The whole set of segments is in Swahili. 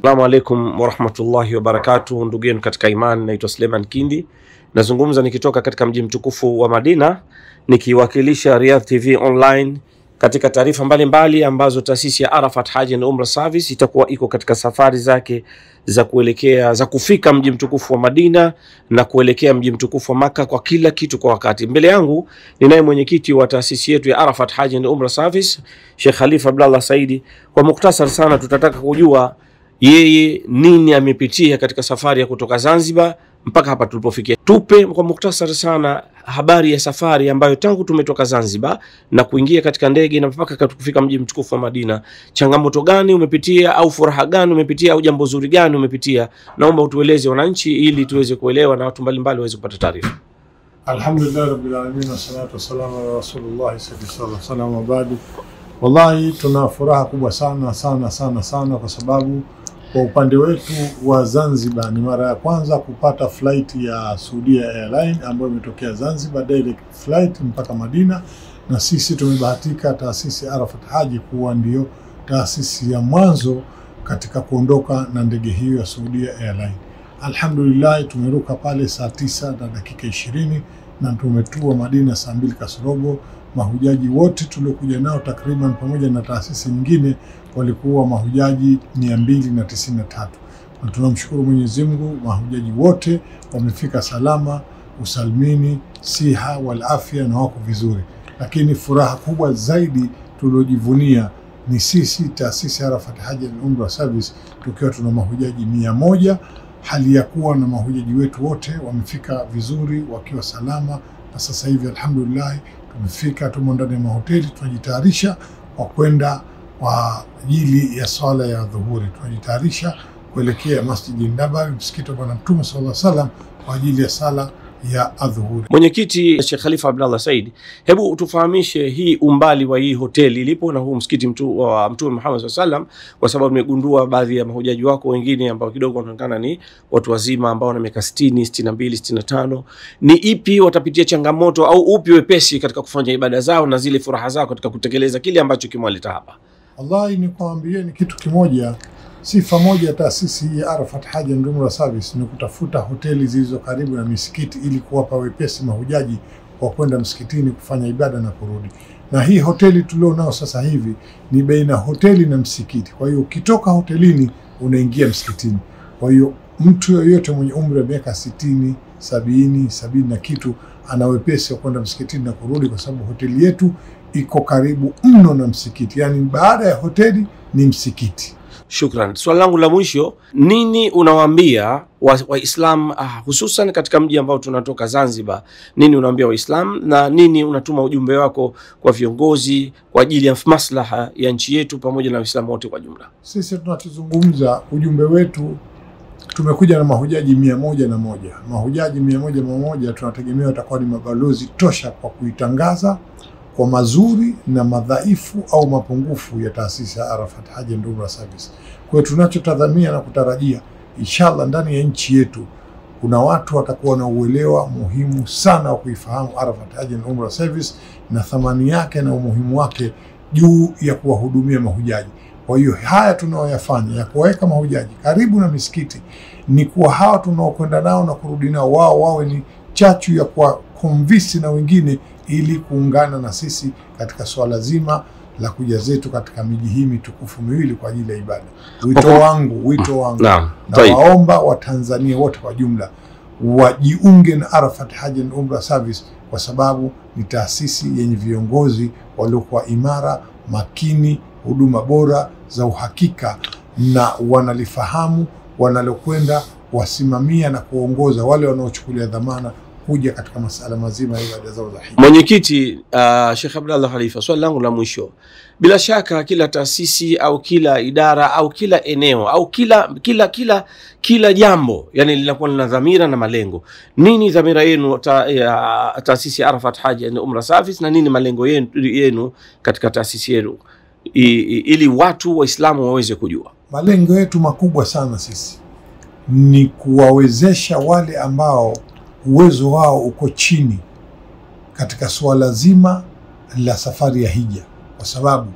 Assalamu alaikum warahmatullahi wabarakatuh. Ndugu yenu katika imani, naitwa Suleiman Kindi. Nazungumza nikitoka katika mji mtukufu wa Madina, nikiwakilisha Riyadh TV online katika taarifa mbalimbali ambazo taasisi ya Arafat Hajj and Umrah Service itakuwa iko katika safari zake za kufika mji mtukufu wa Madina na kuelekea mji mtukufu wa Maka, kwa kila kitu kwa wakati. Mbele yangu ninaye mwenyekiti wa taasisi yetu ya Arafat Hajj and Umrah Service, Sheikh Khalifa Abdallah Saidi. Kwa mukhtasar sana, tutataka kujua yeye nini amepitia katika safari ya kutoka Zanzibar mpaka hapa tulipofikia. Tupe kwa mukhtasar sana habari ya safari ambayo tangu tumetoka Zanzibar na kuingia katika ndege na mpaka kufika mji mtukufu wa Madina. Changamoto gani umepitia, au furaha gani umepitia, au jambo zuri gani umepitia? Naomba utueleze wananchi ili tuweze kuelewa na watu mbalimbali waweze kupata taarifa. Alhamdulillah rabbil alamin, wassalatu wassalamu ala rasulillah sallallahu alaihi wasallam wa ba'du. Wallahi tuna furaha kubwa sana kwa sababu kwa upande wetu wa Zanzibar ni mara ya kwanza kupata flight ya Saudia Airline ambayo imetokea Zanzibar direct flight mpaka Madina, na sisi tumebahatika taasisi Arafat Hajj kuwa ndio taasisi ya mwanzo katika kuondoka na ndege hiyo ya Saudia Airline. Alhamdulillah, tumeruka pale saa 9:20 na tumetua Madina saa 2 kasorobo. Mahujaji wote tuliokuja nao takriban pamoja na taasisi nyingine walikuwa mahujaji 293. Na tunamshukuru Mwenyezi Mungu, mahujaji wote wamefika salama, usalmini, siha wal afya na wako vizuri. Lakini furaha kubwa zaidi tuliojivunia ni sisi taasisi Arafat Hajj and Umrah Service tukiwa tuna mahujaji 100, hali ya kuwa na mahujaji wetu wote wamefika vizuri wakiwa salama. Na sasa hivi alhamdulillah tumefika, tumo ndani ya mahoteli, tunajitayarisha kwa kwenda kwa ajili ya swala ya dhuhuri. Tunajitayarisha kuelekea Masjid Nabawi, msikiti wa Bwana Mtume sallallahu alaihi wasallam, kwa ajili ya sala ya adhuhuri. Mwenyekiti Sheikh Khalifa Abdallah Saidi, hebu utufahamishe hii umbali wa hii hoteli ilipo na huu msikiti wa Mtume Muhammad sallallahu alaihi wasallam, kwa sababu nimegundua baadhi ya mahujaji wako wengine ambao kidogo wanaonekana ni watu wazima ambao wana miaka 60, 62, 65. Ni ipi watapitia changamoto au upi wepesi katika kufanya ibada zao na zile furaha zao katika kutekeleza kile ambacho kimewaleta hapa? Wallahi ni kuambieni kitu kimoja, sifa moja taasisi ya Arafat Hajj and Umrah Service ni kutafuta hoteli zilizo karibu na misikiti ili kuwapa wepesi mahujaji kwa kwenda msikitini kufanya ibada na kurudi. Na hii hoteli tulio nao sasa hivi ni baina hoteli na msikiti. Kwa hiyo ukitoka hotelini unaingia msikitini. Kwa hiyo mtu yoyote mwenye umri wa miaka 60, 70 na kitu ana wepesi wa kwenda msikitini na kurudi, kwa sababu hoteli yetu iko karibu mno na msikiti. Yani baada ya hoteli ni msikiti. Shukran. Swali langu la mwisho, nini unawaambia Waislamu hususan katika mji ambao tunatoka Zanzibar? Nini unawaambia Waislamu na nini unatuma ujumbe wako kwa viongozi kwa ajili ya maslaha ya nchi yetu pamoja na Waislamu wote kwa jumla? Sisi tunatuzungumza ujumbe wetu, tumekuja na mahujaji 101. Mahujaji 101 tunategemea watakuwa ni mabalozi tosha kwa kuitangaza kwa mazuri na madhaifu au mapungufu ya taasisi ya Arafat Hajj and Umrah Service. Kwa hiyo tunachotazamia na kutarajia, inshallah ndani ya nchi yetu kuna watu watakuwa na uelewa muhimu sana wa kuifahamu Arafat Hajj and Umrah Service na thamani yake na umuhimu wake juu ya kuwahudumia mahujaji. Kwa hiyo haya tunaoyafanya ya kuwaweka mahujaji karibu na misikiti ni kuwa hawa tunaokwenda nao na kurudi nao wao wawe ni chachu ya kuwa convince na wengine ili kuungana na sisi katika swala zima la kuja zetu katika miji hii mitukufu miwili kwa ajili ya ibada. Wito wangu na waomba Watanzania wote kwa jumla wajiunge na Arafat Hajj and Umrah Service, kwa sababu ni taasisi yenye viongozi waliokuwa imara, makini, huduma bora za uhakika, na wanalifahamu wanalokwenda wasimamia na kuongoza wale wanaochukulia dhamana kuja katika masala mazima ya ibada zao za hija. Mwenyekiti Sheikh Abdallah Khalifa, swali langu la mwisho, bila shaka kila taasisi au kila idara au kila eneo au kila jambo yani linakuwa na dhamira na malengo. Nini dhamira yenu taasisi ya Arafat Hajj and Umrah Service, na nini malengo yenu katika taasisi yenu ili watu Waislamu waweze kujua? Malengo yetu makubwa sana sisi ni kuwawezesha wale ambao uwezo wao uko chini katika suala zima la safari ya hija, kwa sababu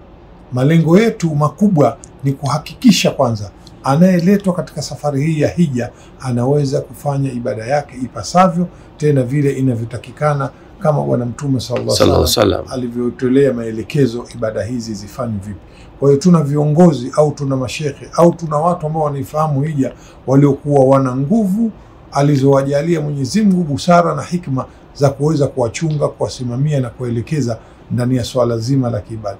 malengo yetu makubwa ni kuhakikisha kwanza anayeletwa katika safari hii ya hija anaweza kufanya ibada yake ipasavyo, tena vile inavyotakikana, kama Bwana Mtume sallallahu alaihi wasallam alivyotolea maelekezo ibada hizi zifanywe vipi. Kwa hiyo tuna viongozi au tuna mashekhe au tuna watu ambao wanaifahamu hija, waliokuwa wana nguvu alizowajalia Mwenyezi Mungu, busara na hikma za kuweza kuwachunga, kuwasimamia na kuelekeza ndani ya swala zima la kiibada.